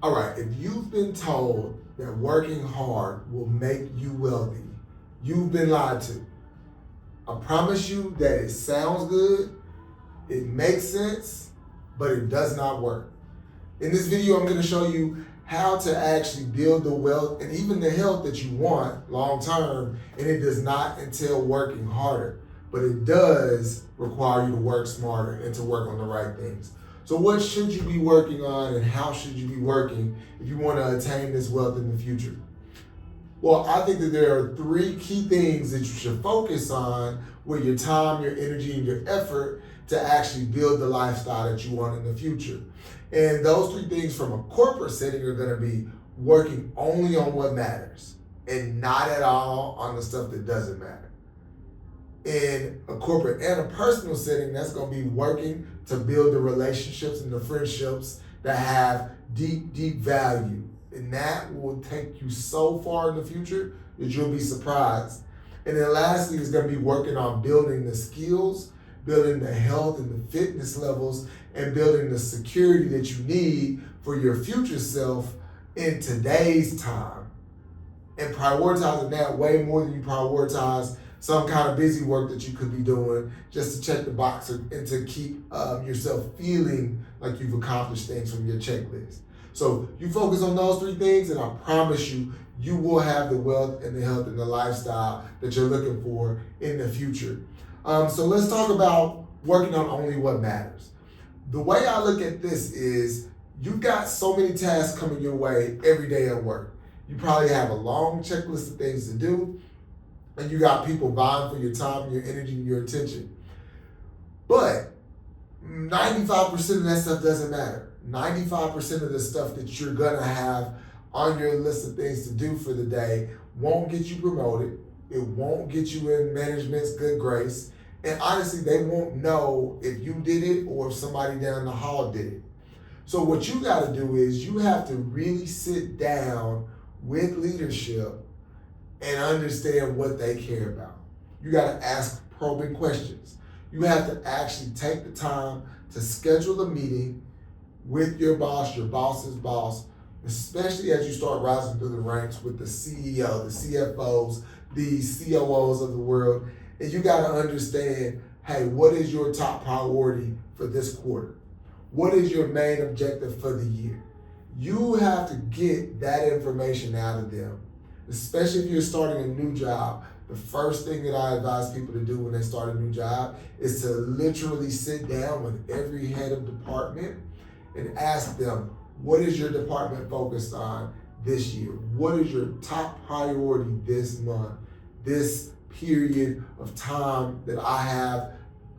All right, if you've been told that working hard will make you wealthy, you've been lied to. I promise you that it sounds good, it makes sense, but it does not work. In this video, I'm going to show you how to actually build the wealth and even the health that you want long term, and it does not entail working harder, but it does require you to work smarter and to work on the right things. So what should you be working on and how should you be working if you want to attain this wealth in the future? Well, I think that there are three key things that you should focus on with your time, your energy, and your effort to actually build the lifestyle that you want in the future. And those three things from a corporate setting are going to be working only on what matters and not at all on the stuff that doesn't matter. In a corporate and a personal setting, that's going to be working to build the relationships and the friendships that have deep, deep value. And that will take you so far in the future that you'll be surprised. And then lastly, it's going to be working on building the skills, building the health and the fitness levels, and building the security that you need for your future self in today's time. And prioritizing that way more than you prioritize some kind of busy work that you could be doing just to check the box and to keep yourself feeling like you've accomplished things from your checklist. So you focus on those three things, and I promise you, you will have the wealth and the health and the lifestyle that you're looking for in the future. So let's talk about working on only what matters. The way I look at this is you've got so many tasks coming your way every day at work. You probably have a long checklist of things to do, and you got people vying for your time, your energy, and your attention. But 95% of that stuff doesn't matter. 95% of the stuff that you're gonna have on your list of things to do for the day won't get you promoted. It won't get you in management's good grace. And honestly, they won't know if you did it or if somebody down the hall did it. So what you gotta do is you have to really sit down with leadership and understand what they care about. You gotta ask probing questions. You have to actually take the time to schedule a meeting with your boss's boss, especially as you start rising through the ranks with the CEO, the CFOs, the COOs of the world. And you gotta understand, hey, what is your top priority for this quarter? What is your main objective for the year? You have to get that information out of them, especially if you're starting a new job. The first thing that I advise people to do when they start a new job is to literally sit down with every head of department and ask them, what is your department focused on this year? What is your top priority this month, this period of time that I have?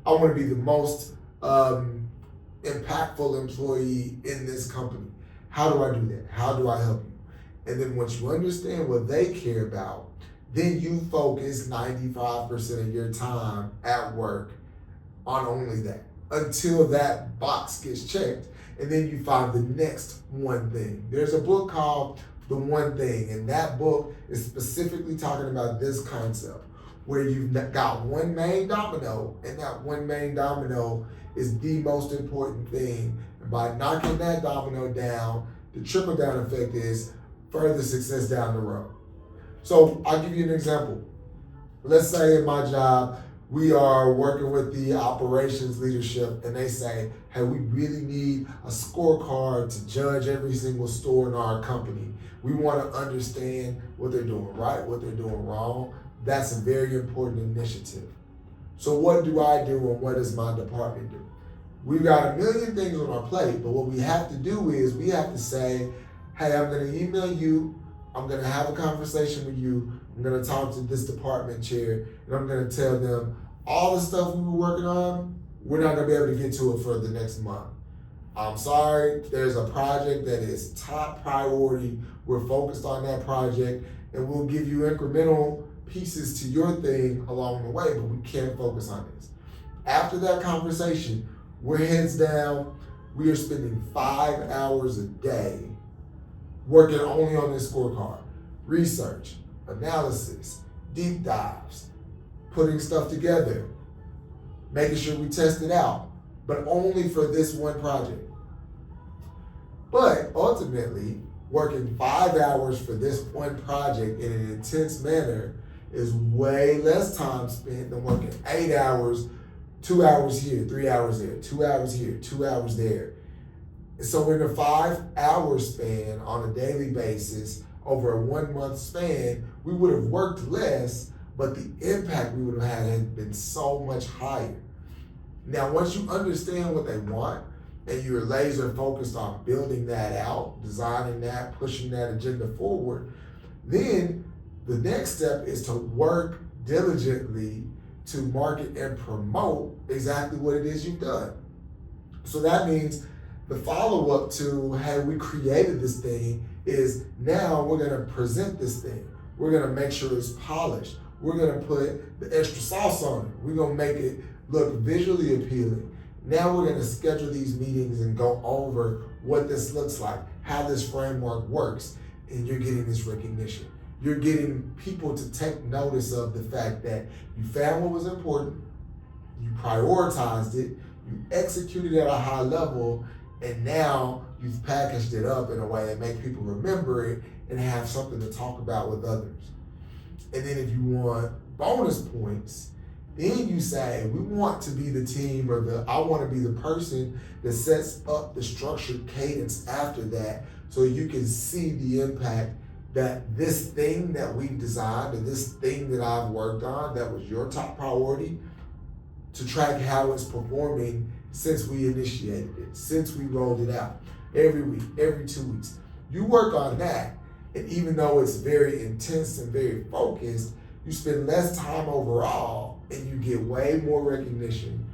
I want to be the most impactful employee in this company. How do I do that? How do I help you? And then once you understand what they care about, then you focus 95% of your time at work on only that until that box gets checked. And then you find the next one thing. There's a book called The One Thing, and that book is specifically talking about this concept where you've got one main domino, and that one main domino is the most important thing. And by knocking that domino down, the trickle down effect is further success down the road. So I'll give you an example. Let's say in my job, we are working with the operations leadership and they say, hey, we really need a scorecard to judge every single store in our company. We want to understand what they're doing right, what they're doing wrong. That's a very important initiative. So what do I do and what does my department do? We've got a million things on our plate, but what we have to do is we have to say, hey, I'm going to email you. I'm going to have a conversation with you. I'm going to talk to this department chair, and I'm going to tell them all the stuff we were working on, we're not going to be able to get to it for the next month. I'm sorry, there's a project that is top priority. We're focused on that project, and we'll give you incremental pieces to your thing along the way, but we can't focus on this. After that conversation, we're heads down. We are spending 5 hours a day working only on this scorecard. Research, analysis, deep dives, putting stuff together, making sure we test it out, but only for this one project. But ultimately, working 5 hours for this one project in an intense manner is way less time spent than working 8 hours, 2 hours here, 3 hours there, 2 hours here, 2 hours there. So in a 5 hour span on a daily basis, over a 1 month span, we would have worked less, but the impact we would have had been so much higher. Now, once you understand what they want and you're laser focused on building that out, designing that, pushing that agenda forward, then the next step is to work diligently to market and promote exactly what it is you've done. So that means the follow-up to, hey, we created this thing, is now we're gonna present this thing. We're gonna make sure it's polished. We're gonna put the extra sauce on it. We're gonna make it look visually appealing. Now we're gonna schedule these meetings and go over what this looks like, how this framework works, and you're getting this recognition. You're getting people to take notice of the fact that you found what was important, you prioritized it, you executed at a high level, and now you've packaged it up in a way that makes people remember it and have something to talk about with others. And then if you want bonus points, then you say, we want to be the team, or I want to be the person that sets up the structured cadence after that, so you can see the impact that this thing that we've designed, or this thing that I've worked on that was your top priority, to track how it's performing since we initiated it, since we rolled it out every week, every 2 weeks. You work on that, and even though it's very intense and very focused, you spend less time overall, and you get way more recognition.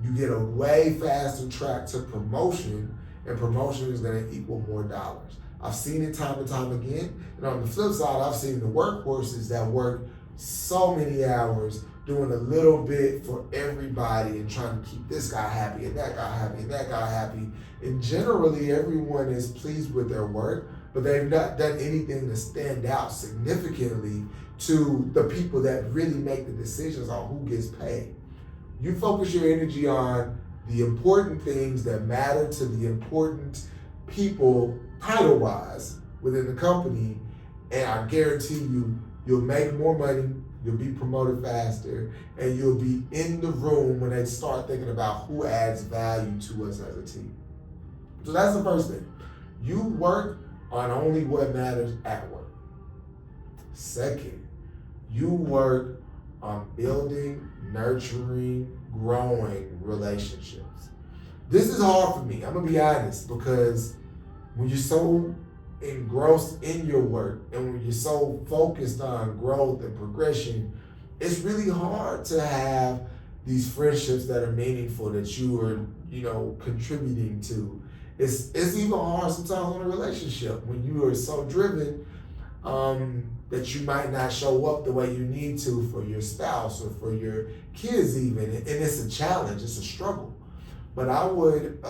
You get a way faster track to promotion, and promotion is gonna equal more dollars. I've seen it time and time again, and on the flip side, I've seen the workhorses that work so many hours doing a little bit for everybody and trying to keep this guy happy and that guy happy and that guy happy. And generally, everyone is pleased with their work, but they've not done anything to stand out significantly to the people that really make the decisions on who gets paid. You focus your energy on the important things that matter to the important people, title-wise, within the company, and I guarantee you, you'll make more money, you'll be promoted faster, and you'll be in the room when they start thinking about who adds value to us as a team. So that's the first thing. You work on only what matters at work. Second, you work on building, nurturing, growing relationships. This is hard for me, I'm gonna be honest, because when you're so engrossed in your work and when you're so focused on growth and progression, it's really hard to have these friendships that are meaningful, that you are, contributing to. It's even hard sometimes on a relationship when you are so driven that you might not show up the way you need to for your spouse or for your kids even. And it's a challenge, it's a struggle. But I would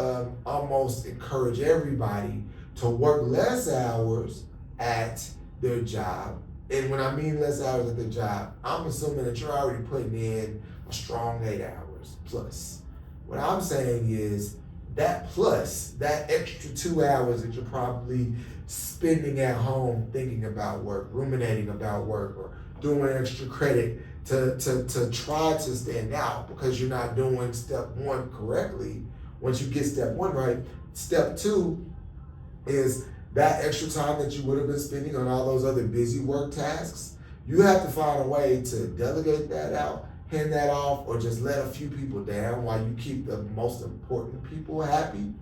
almost encourage everybody to work less hours at their job. And when I mean less hours at their job, I'm assuming that you're already putting in a strong 8 hours plus. What I'm saying is that plus, that extra 2 hours that you're probably spending at home thinking about work, ruminating about work, or doing extra credit to try to stand out because you're not doing step one correctly. Once you get step one right, step two is that extra time that you would have been spending on all those other busy work tasks. You have to find a way to delegate that out, hand that off, or just let a few people down while you keep the most important people happy.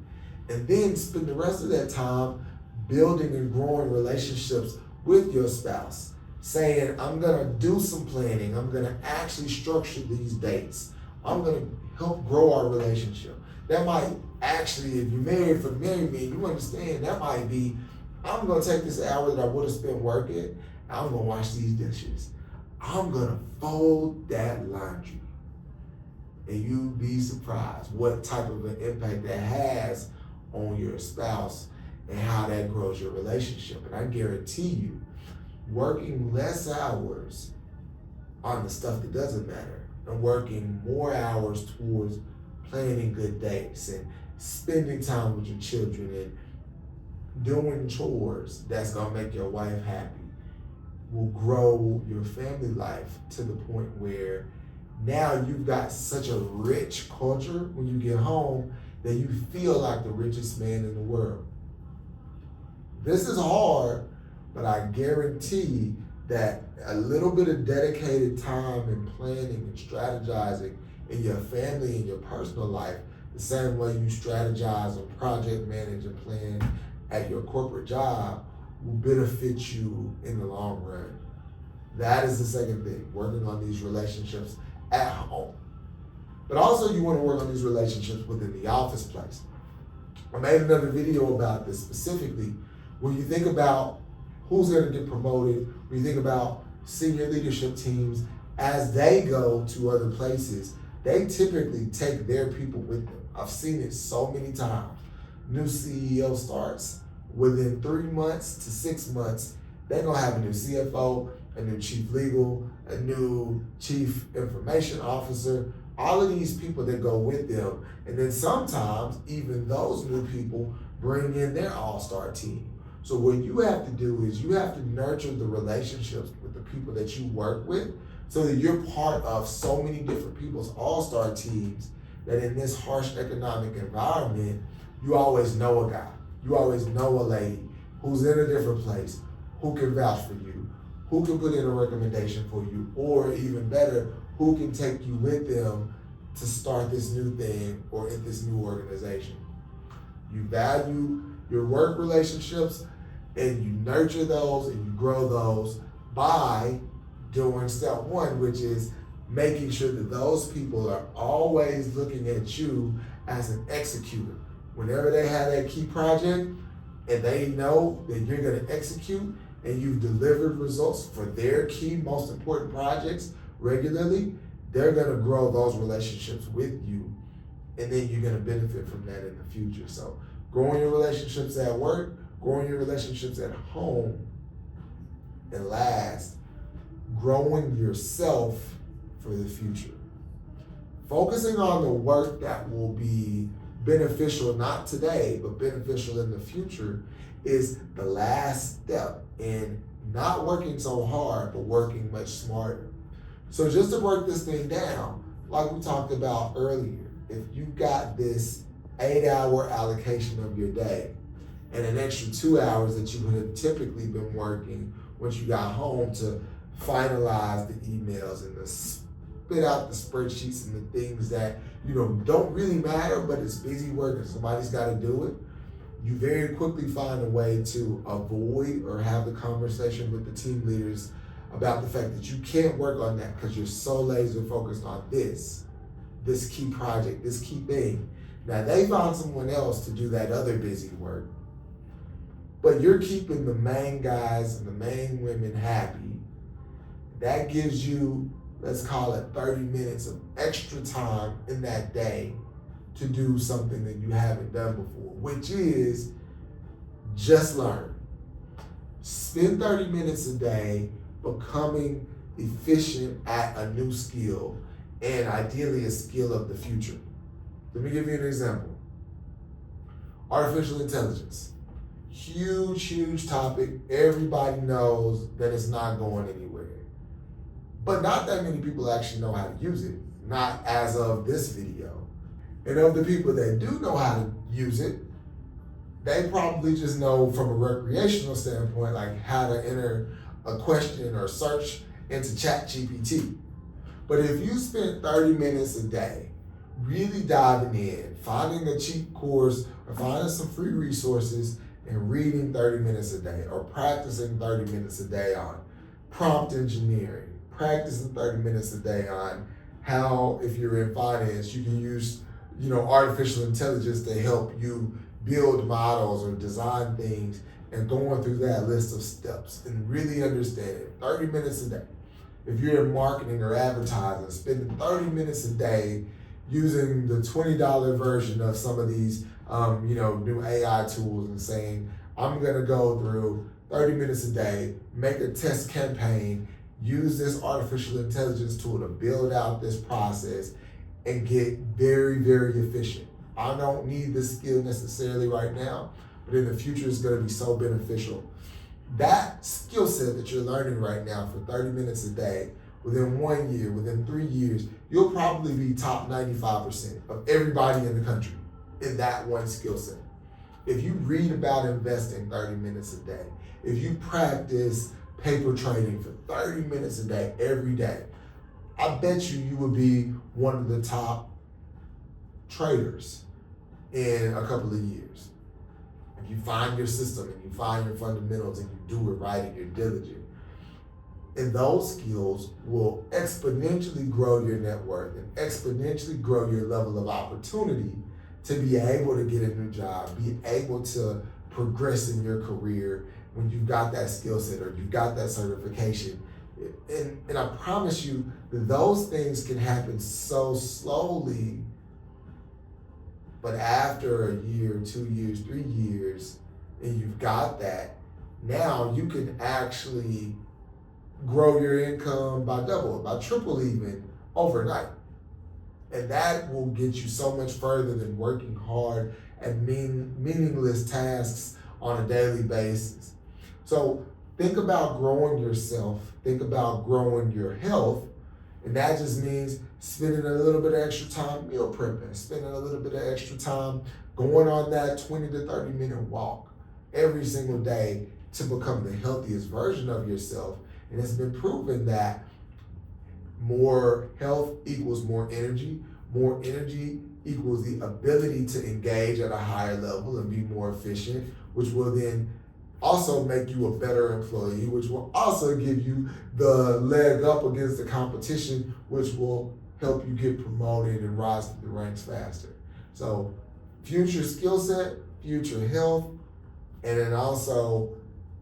And then spend the rest of that time building and growing relationships with your spouse. Saying, I'm gonna do some planning. I'm gonna actually structure these dates. I'm gonna help grow our relationship. That might actually, if you're married for marry me, you understand that might be, I'm gonna take this hour that I would have spent working, I'm gonna wash these dishes. I'm gonna fold that laundry. And you'd be surprised what type of an impact that has on your spouse and how that grows your relationship. And I guarantee you, working less hours on the stuff that doesn't matter and working more hours towards planning good dates and spending time with your children and doing chores that's gonna make your wife happy will grow your family life to the point where now you've got such a rich culture when you get home that you feel like the richest man in the world. This is hard, but I guarantee that a little bit of dedicated time and planning and strategizing in your family and your personal life, the same way you strategize and project manage and plan at your corporate job, will benefit you in the long run. That is the second thing, working on these relationships at home. But also you want to work on these relationships within the office place. I made another video about this specifically. When you think about who's going to get promoted, when you think about senior leadership teams, as they go to other places, they typically take their people with them. I've seen it so many times. New CEO starts, within 3 months to 6 months, they're going to have a new CFO, a new chief legal, a new chief information officer, all of these people that go with them. And then sometimes even those new people bring in their all-star team. So what you have to do is you have to nurture the relationships with the people that you work with so that you're part of so many different people's all-star teams that in this harsh economic environment, you always know a guy, you always know a lady who's in a different place, who can vouch for you, who can put in a recommendation for you, or even better, who can take you with them to start this new thing or in this new organization. You value your work relationships and you nurture those and you grow those by doing step one, which is making sure that those people are always looking at you as an executor. Whenever they have that key project and they know that you're going to execute and you've delivered results for their key, most important projects regularly, they're going to grow those relationships with you, and then you're going to benefit from that in the future. So growing your relationships at work, growing your relationships at home, and last, growing yourself for the future. Focusing on the work that will be beneficial, not today, but beneficial in the future, is the last step in not working so hard, but working much smarter. So just to break this thing down, like we talked about earlier, if you got this 8-hour allocation of your day and an extra 2 hours that you would have typically been working once you got home to finalize the emails and to spit out the spreadsheets and the things that don't really matter, but it's busy work and somebody's got to do it, you very quickly find a way to avoid or have the conversation with the team leaders about the fact that you can't work on that because you're so laser focused on this key project, this key thing. Now they found someone else to do that other busy work, but you're keeping the main guys and the main women happy. That gives you, let's call it 30 minutes of extra time in that day to do something that you haven't done before, which is just learn. Spend 30 minutes a day becoming efficient at a new skill, and ideally a skill of the future. Let me give you an example. Artificial intelligence. Huge, huge topic. Everybody knows that it's not going anywhere. But not that many people actually know how to use it, not as of this video. And of the people that do know how to use it, they probably just know from a recreational standpoint, like how to enter a question or search into ChatGPT. But if you spend 30 minutes a day really diving in, finding a cheap course or finding some free resources and reading 30 minutes a day or practicing 30 minutes a day on prompt engineering, practicing 30 minutes a day on how, if you're in finance, you can use artificial intelligence to help you build models or design things, and going through that list of steps and really understand it. 30 minutes a day. If you're in marketing or advertising, spending 30 minutes a day using the $20 version of some of these new AI tools and saying, I'm gonna go through 30 minutes a day, make a test campaign, use this artificial intelligence tool to build out this process and get very, very efficient. I don't need this skill necessarily right now, but in the future it's going to be so beneficial. That skill set that you're learning right now for 30 minutes a day, within 1 year, within 3 years, you'll probably be top 95% of everybody in the country in that one skill set. If you read about investing 30 minutes a day, if you practice paper trading for 30 minutes a day, every day, I bet you would be one of the top traders in a couple of years. If you find your system and you find your fundamentals and you do it right and you're diligent. And those skills will exponentially grow your net worth and exponentially grow your level of opportunity to be able to get a new job, be able to progress in your career when you've got that skill set or you've got that certification. And I promise you that those things can happen so slowly, but after a year, 2 years, 3 years, and you've got that, now you can actually grow your income by double, by triple even overnight. And that will get you so much further than working hard at meaningless tasks on a daily basis. So think about growing yourself, think about growing your health, and that just means spending a little bit of extra time meal prepping, spending a little bit of extra time going on that 20 to 30 minute walk every single day to become the healthiest version of yourself. And it's been proven that more health equals more energy equals the ability to engage at a higher level and be more efficient, which will then also make you a better employee, which will also give you the leg up against the competition, which will help you get promoted and rise through the ranks faster. So future skill set, future health, and then also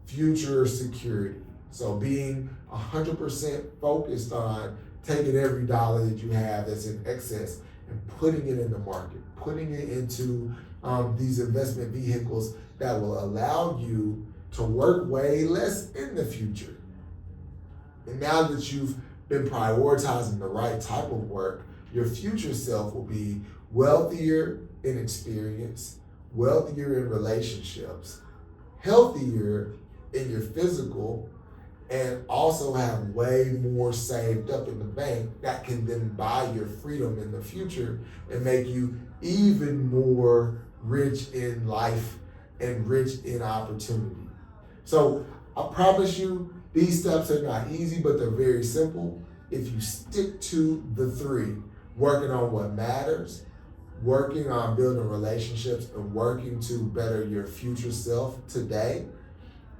future security. So being 100% focused on taking every dollar that you have that's in excess and putting it in the market, putting it into these investment vehicles that will allow you to work way less in the future. And now that you've been prioritizing the right type of work, your future self will be wealthier in experience, wealthier in relationships, healthier in your physical, and also have way more saved up in the bank that can then buy your freedom in the future and make you even more rich in life and rich in opportunity. So I promise you, these steps are not easy, but they're very simple. If you stick to the 3, working on what matters, working on building relationships, and working to better your future self today,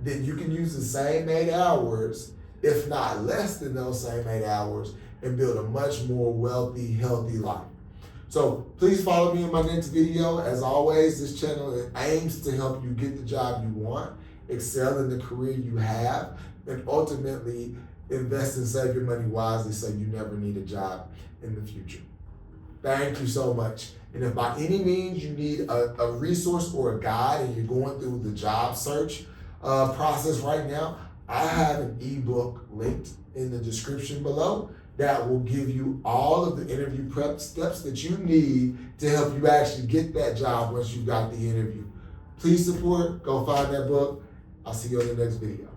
then you can use the same 8 hours, if not less than those same 8 hours, and build a much more wealthy, healthy life. So please follow me in my next video. As always, this channel aims to help you get the job you want, excel in the career you have, and ultimately invest and save your money wisely so you never need a job in the future. Thank you so much. And if by any means you need a resource or a guide and you're going through the job search process right now, I have an ebook linked in the description below that will give you all of the interview prep steps that you need to help you actually get that job once you got the interview. Please support, go find that book. I'll see you in the next video.